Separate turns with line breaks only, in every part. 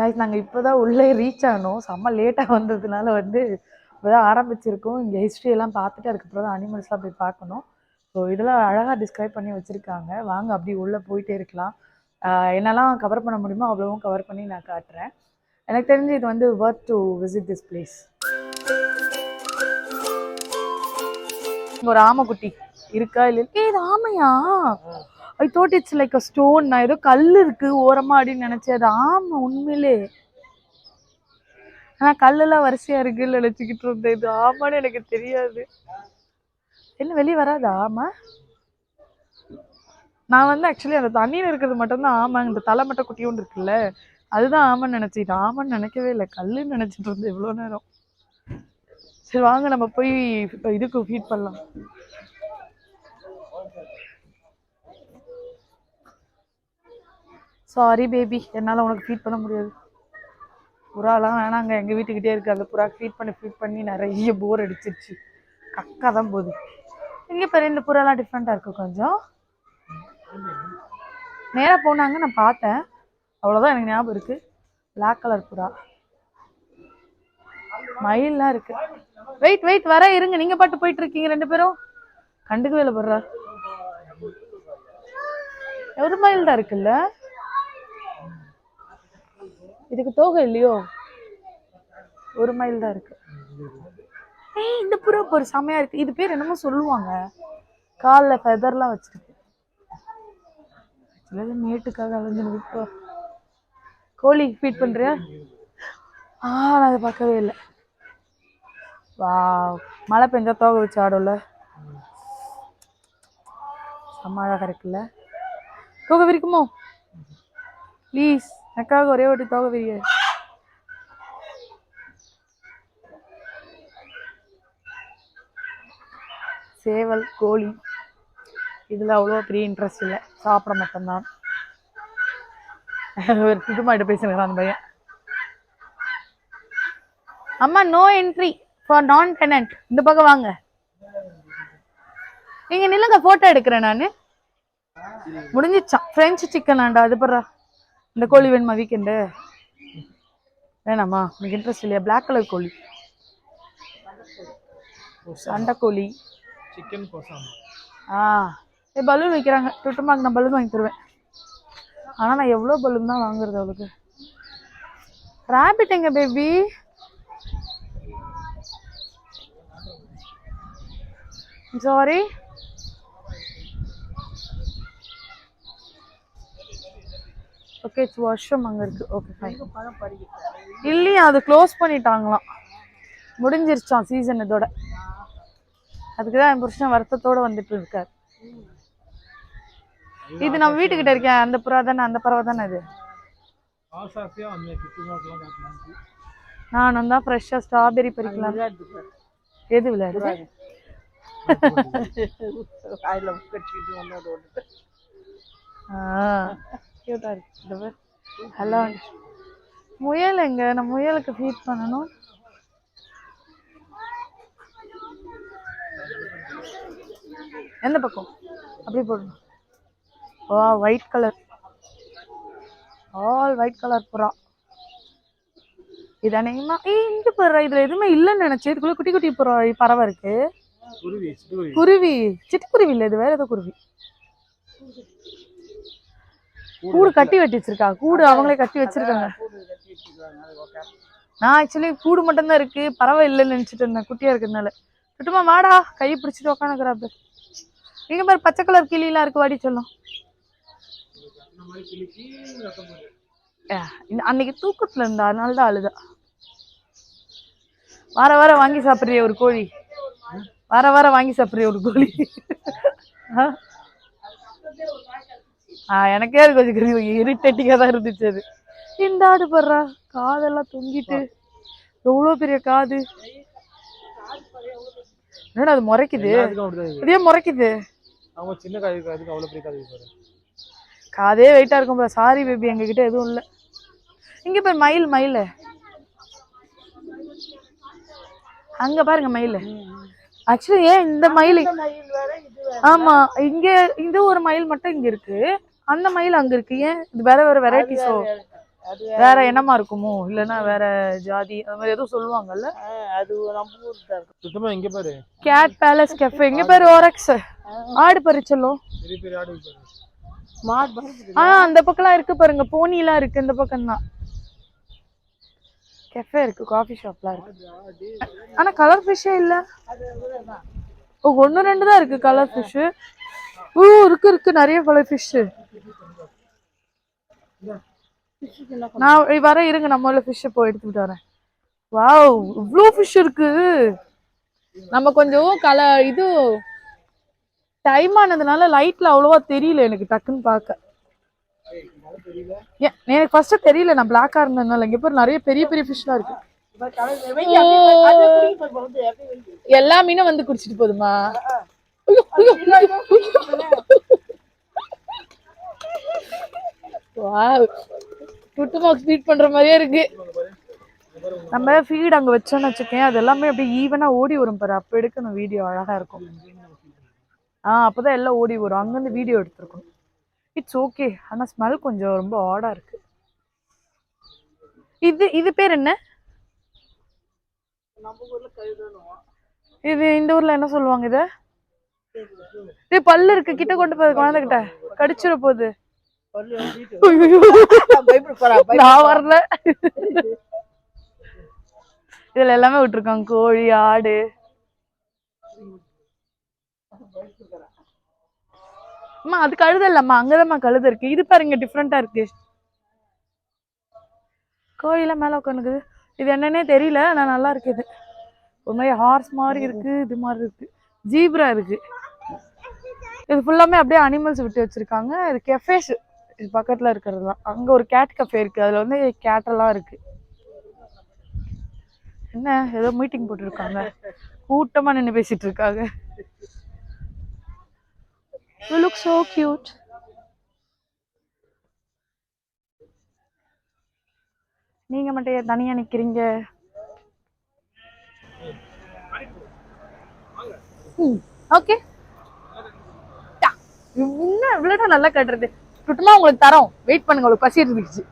Guys நாங்கள் இப்போ தான் உள்ளே ரீச் ஆனோம். செம்ம லேட்டாக வந்ததுனால வந்து இப்போ தான் ஆரம்பிச்சிருக்கோம். இங்கே ஹிஸ்ட்ரியெல்லாம் பார்த்துட்டு அதுக்கப்புறம் தான் அனிமல்ஸ்லாம் போய் பார்க்கணும். ஸோ இதெல்லாம் அழகாக டிஸ்கிரைப் பண்ணி வச்சுருக்காங்க. வாங்க அப்படி உள்ளே போயிட்டே இருக்கலாம். என்னெல்லாம் கவர் பண்ண முடியுமோ அவ்வளோவும் கவர் பண்ணி நான் காட்டுறேன். எனக்கு தெரிஞ்சு இது வந்து Worth to visit this place. ஒரு ஆமைக்குட்டி இருக்கா இல்லை? இது ஆமையா? I thought it's like a stone. நான் ஏதோ கல் இருக்கு ஓரமா அப்படின்னு நினைச்சேன். அது ஆமை உண்மையிலே. ஆனா கல்லெல்லாம் வரிசையா இருக்குன்னு நினைச்சுக்கிட்டு இருந்தேன். இது ஆமான்னு எனக்கு தெரியாது. என்ன வெளியே வராதா ஆமை? நான் வந்து ஆக்சுவலி அந்த தண்ணியில் இருக்கிறது மட்டும்தான் ஆமை. இந்த தலை மட்டும் குட்டியோண்டு இருக்குல்ல, அதுதான் ஆமைன்னு நினைச்சிட்டேன். ஆமைன்னு நினைக்கவே இல்லை, கல்லுன்னு நினைச்சிட்டு இருந்தேன் இவ்வளோ நேரம். சரி வாங்க நம்ம போய் இதுக்கு ஃபீட் பண்ணலாம். சாரி பேபி, என்னால் உனக்கு ஃபீட் பண்ண முடியாது. புறாலாம் வேணாங்க, எங்கள் வீட்டுக்கிட்டே இருக்குது. அந்த புறா ஃபீட் பண்ணி நிறைய போர் அடிச்சிருச்சு. கக்கா தான் போகுது. இங்கே பாரு, இந்த புறாலாம் டிஃப்ரெண்ட்டாக இருக்குது. கொஞ்சம் நேராக போனாங்க, நான் பார்த்தேன், அவ்வளோதான் எனக்கு ஞாபகம் இருக்குது. பிளாக் கலர் புறா. மயில்லாம் இருக்கு. வெயிட் வர இருங்க, நீங்க பாட்டு போயிட்டு இருக்கீங்க ரெண்டு பேரும். கண்டுக்கவே இல்லை போடுறா. ஒரு மயில் தான் இருக்குல்ல, இதுக்கு தோகை இல்லையோ? ஒரு மயில் தான் இருக்கு. இந்த புறா ஒரு செமையா இருக்கு. இது பேர் என்னமோ சொல்லுவாங்க, காலில் ஃபெதர்லாம் வச்சிருக்கு. மேட்டுக்காக அலைஞ்சிருக்கு. இப்போ கோழி ஃபீட் பண்றியா? நான் அதை பார்க்கவே இல்லை. வா, மழை பெஞ்சா தோகை வச்சு ஆடும்ல, செம்ம அழகாக இருக்குல்ல. தோகை விரிக்குமோ ப்ளீஸ்? எனக்காக ஒரே வாட்டி தோகை விரிய. சேவல், கோழி இதில் அவ்வளோ பெரிய இன்ட்ரெஸ்ட் இல்லை, சாப்பிட மட்டும்தான். ஒரு புதுமாயிட்ட பேசுகிறேன் அந்த பையன். அம்மா நோ என்ட்ரி ஃபார் நான் டெனன்ட். இந்த பக்கம் வாங்க, நீங்க நில்லுங்க, போட்டோ எடுக்கிறேன் நான். முடிஞ்சிச்சான். ஃப்ரெஞ்சு சிக்கன் ஆண்டா. அது படுறா, இந்த கோழி வேணுமா? வீக்கெண்டு வேணாமா? எனக்கு இன்ட்ரெஸ்ட் இல்லையா? பிளாக் கலர் கோழி, சண்டை கோழி, சிக்கன் பலூன் வைக்கிறாங்க. டுட்டுமாக்கு நான் பலூன் வாங்கி தருவேன். ஆனால் நான் எவ்வளோ பலூன் தான் வாங்குறது அவளுக்கு. ராபிட் எங்க baby? Sorry, okay it's washroom அங்கே இருக்கு. Okay fine. இல்லையா, அது க்ளோஸ் பண்ணிட்டாங்களாம், முடிஞ்சிருச்சான் சீசன் இதோட. அதுக்கு தான் என் புருஷன் வருத்தத்தோடு வந்துட்டு இருக்காரு. இது நம்ம வீட்டுக்கிட்ட இருக்கேன் அந்த புறா தானே, அந்த பறவை தானே அது. நானும் தான் ஃப்ரெஷ்ஷாக ஸ்ட்ராபெரி பறிக்கலாம். எது விளையாடுது? ஹலோ, முயல் எங்க? நான் முயலுக்கு ஃபீட் பண்ணணும். எந்த பக்கம்? அப்படி போடணும். Oh white colour, all white colour புறா. இது அநேகமா இங்க புறா. இதுல எதுவுமே இல்லைன்னு நினைச்சேன். இதுக்குள்ள குட்டி குட்டி புறா பறவை இருக்கு. குருவி, சிட்டுக்குருவி இல்லை, இது வேற ஏதோ குருவி. கூடு கட்டி வச்சிருக்கா. கூடு அவங்களே கட்டி வச்சிருக்காங்க. நான் ஆக்சுவலி கூடு மட்டும்தான் இருக்கு, பறவை இல்லைன்னு நினைச்சிட்டு இருந்தேன் குட்டியா இருக்கிறதுனால. சுட்டுமா வாடா, கையை பிடிச்சிட்டு உட்காந்துக்கிறாப்பு. இங்க பாரு, பச்சை கலர் கிளிலாம் இருக்கு, வாடி சொல்லும். அன்னைக்கு தூக்கத்துல இருந்தா, அதனால தான் அழுதா. வார வாங்கி சாப்பிட்றிய ஒரு கோழி, வார வாங்கி சாப்பிட்றிய ஒரு கோழி. எனக்கே அது கொஞ்சம் இரிட்டேட்டிங்கா தான் இருந்துச்சு. அது இந்த ஆடு படுறா, காதெல்லாம் தொங்கிட்டு, எவ்வளோ பெரிய காது. என்னடா அது முறைக்குது? இதே முறைக்குது. காதே வெயிட்டா இருக்கும். சாரி பேபி, எங்க கிட்ட எதுவும் இல்லை. இங்க பாரு மயில், அங்க பாருங்க மயில். ஆக்சுவலி ஏன் இந்த மயில்? ஆமா, இங்க இந்த ஒரு மயில் மட்டும் இங்க இருக்கு, அந்த மயில் அங்க இருக்கு. ஏன் இது வேற வேற வெரைட்டிஸோ? வேற என்னமா இருக்குமோ இல்லைன்னா வேற ஜாதி அந்த மாதிரி எதுவும் சொல்லுவாங்கல்ல.
அது நம்ம ஊர் தான் இருக்கு. சுத்தமா இங்க பாரு,
கேட் பேலஸ் கெஃபே. இங்க பாரு ஓரக்ஸ் ஆடு பறிச்சலும்
பெரிய பெரிய ஆடு பாரு.
மாடு அந்த பக்கம்லாம் இருக்கு பாருங்க. போனிலாம் இருக்கு இந்த பக்கம் தான். கெஃபே இருக்கு, காஃபி ஷாப்லாம் இருக்கு. ஆனா கலர் ஃபிஷ்ஷே இல்ல. ஒன்னு ரெண்டு தான் இருக்கு கலர் ஃபிஷ். இருக்கு நிறைய கலர் ஃபிஷ். நான் வர இருங்க, நம்மள ஃபிஷ் போய் எடுத்துட்டு வரேன். வாவ், இவ்ளோ ஃபிஷ் இருக்கு. நம்ம கொஞ்சம் இது டைம் ஆனதுனால லைட்ல அவ்வளவா தெரியல எனக்கு டக்குன்னு பார்க்க. எனக்கு ஃபர்ஸ்ட் தெரியல, நான் பிளாக்கா இருந்ததுனால. இங்க பேர் நிறைய பெரிய பெரிய ஃபிஷ்லாம் இருக்கு. எல்லா மீனும் வந்து குடிச்சிட்டு போதுமா? டுட்டுமாக் ஃபீட் பண்ற மாதிரியே இருக்கு. நம்ம ஃபீட் அங்க வச்சோன்னு வச்சுக்கேன், அது எல்லாமே அப்படியே ஈவனா ஓடி வரும் பாரு. அப்ப எடுக்கணும் வீடியோ, அழகா இருக்கும். அப்பதான் எல்லாம் ஓடி வரும். அங்கிருந்து வீடியோ எடுத்திருக்கணும். It's okay. ஆனா ஸ்மெல் கொஞ்சம் ரொம்ப ஆடா இருக்கு. இது பேர் என்ன? இது இந்த ஊர்ல என்ன சொல்லுவாங்க இத? இது பல்லு இருக்கு, கிட்ட கொண்டு போகுது, குழந்தைகிட்ட கடிச்சிட போகுது. நான் வரல. இதுல எல்லாமே விட்டுருக்காங்க, கோழி, ஆடு. அம்மா அது கழுத இல்லம்மா, அங்கதாம்மா கழுத இருக்கு. இது பாருங்க டிஃப்ரெண்டா இருக்கு. கோழில மேல உட்காந்துக்குது. இது என்னன்னே தெரியல, ஆனா நல்லா இருக்கு. இது ஒரு மாதிரி ஹார்ஸ் மாதிரி இருக்கு, இது மாதிரி இருக்கு. ஜீப்ரா இருக்கு. இது ஃபுல்லாமே அப்படியே அனிமல்ஸ் விட்டு வச்சிருக்காங்க. இது கெஃபேஸ் இது பக்கத்துல இருக்கிறது தான். அங்க ஒரு கேட் கஃபே இருக்கு, அதுல வந்து கேட் எல்லாம் இருக்கு. என்ன ஏதோ மீட்டிங் போட்டுருக்காங்க, கூட்டமா நின்று பேசிட்டு இருக்காங்க. You look so cute. நீங்க மட்டும் தனியா நிக்கிறீங்க. ஓகே, இன்னும் இவ்வளவு நல்லா கட்டுறது. சுத்தமா உங்களுக்கு தரோம், வெயிட் பண்ணுங்க, உங்களுக்கு பசி இருந்துச்சு.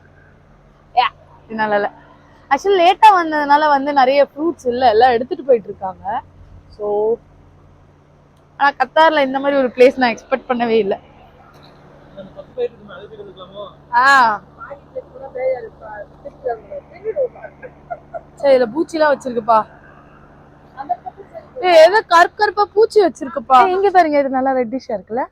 ஆக்சுவலி லேட்டா வந்ததுனால வந்து நிறைய ஃப்ரூட்ஸ் இல்ல, எல்லாம் எடுத்துட்டு போயிட்டு இருக்காங்க. ஸோ ஆனா கத்தார்ல இந்த மாதிரி ஒரு பிளேஸ் நான் எக்ஸ்பெக்ட் பண்ணவே இல்லை. சரி, இதுல பூச்சிலாம் வச்சிருக்குப்பா. ஏதோ கருப்பா பூச்சி வச்சிருக்குப்பா. இங்க பாருங்க, இது நல்லா ரெட்டிஷா இருக்குல்ல.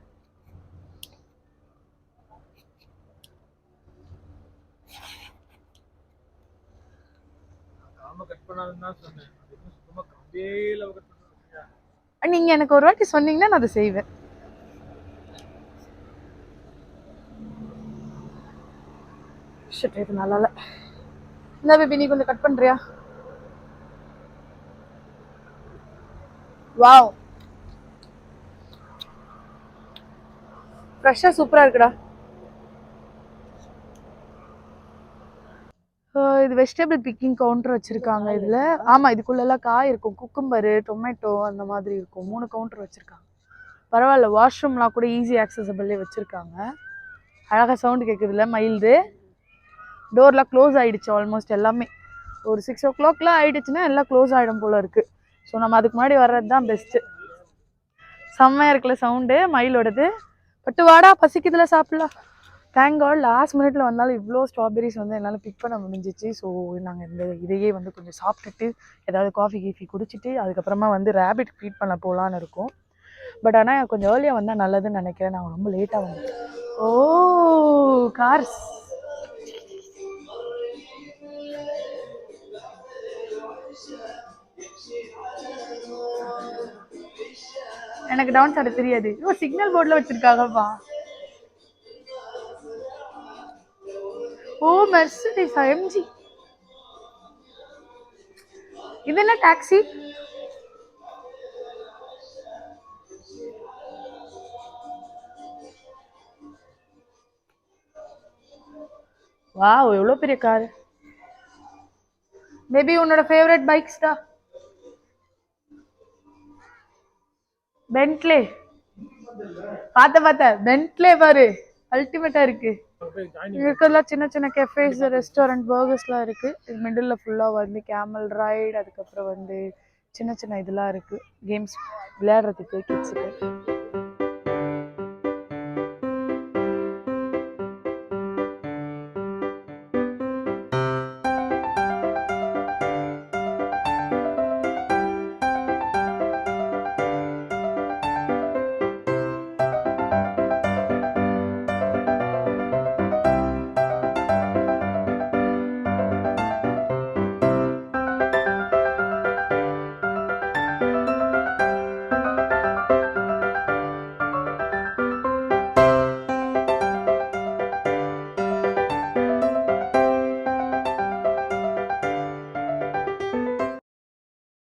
நீங்க எனக்கு ஒரு வாட்டி சொன்னீங்கன்னா நான் அதை செய்வேன். இது நல்லா இல்ல. இந்த பேபி நீ கொஞ்சம் கட் பண்றியா? வாவ், ஃப்ரெஷ்ஷா சூப்பரா இருக்குடா. இது வெஜிடபிள் பிக்கிங் கவுண்டர் வச்சிருக்காங்க இதுல. ஆமா, இதுக்குள்ள எல்லாம் காய் இருக்கும், குக்கும்பரு, டொமேட்டோ அந்த மாதிரி இருக்கும். 3 கவுண்டர் வச்சிருக்காங்க. பரவாயில்ல, வாஷ்ரூம்லாம் கூட ஈஸி ஆக்சசபிள்லேயே வச்சிருக்காங்க. அழகா சவுண்டு கேட்குதுல்ல, மைல்டு. டோர்லாம் க்ளோஸ் ஆயிடுச்சு ஆல்மோஸ்ட் எல்லாமே. ஒரு 6 o'clockலாம் ஆயிடுச்சுன்னா எல்லாம் க்ளோஸ் ஆகிடும் போல இருக்கு. ஸோ நம்ம அதுக்கு முன்னாடி வர்றது தான் பெஸ்ட்டு. செம்மையா இருக்குல்ல சவுண்டு மயிலோடது. பட்டு வாடா, பசிக்குதுல, சாப்பிடலாம். தேங்க் காட் லாஸ்ட் மினிட்ல வந்தாலும் இவ்வளோ ஸ்ட்ராபெரிஸ் வந்து என்னால் பிக் பண்ண முடிஞ்சிச்சு. ஸோ நாங்கள் இதையே வந்து கொஞ்சம் சாப்பிட்டுட்டு ஏதாவது காஃபி கீஃபி குடிச்சிட்டு அதுக்கப்புறமா வந்து ரேபிட் ஃபீட் பண்ண போகலான்னு இருக்கும். பட் ஆனால் கொஞ்சம் ஏர்லியாக வந்தால் நல்லதுன்னு நினைக்கிறேன். நான் ரொம்ப லேட்டாக வந்தேன். ஓ கார்ஸ். எனக்கு டான்ஸ் ஆட தெரியாது. சிக்னல் போர்டில் வச்சிருக்காங்கப்பா. ஓ மெர்சிடிஸ் எம்ஜி. இது என்ன டாக்ஸி? வாவ், எவ்வளோ பெரிய கார். மேபி உன்னோட ஃபேவரட் பைக்ஸ் தான். பென்ட்லே. பார்த்த பென்ட்லே பாரு, அல்டிமேட்டா இருக்கு. இருக்கிறதுலாம் சின்ன சின்ன கெஃபேஸ் ரெஸ்டாரண்ட் பர்கர்ஸ்லாம் இருக்குது. இது மிடில் ஃபுல்லாக வந்து கேமல் ரைடு, அதுக்கப்புறம் வந்து சின்ன சின்ன இதெல்லாம் இருக்குது கேம்ஸ் விளையாடுறதுக்கு கிட்ஸுக்கு.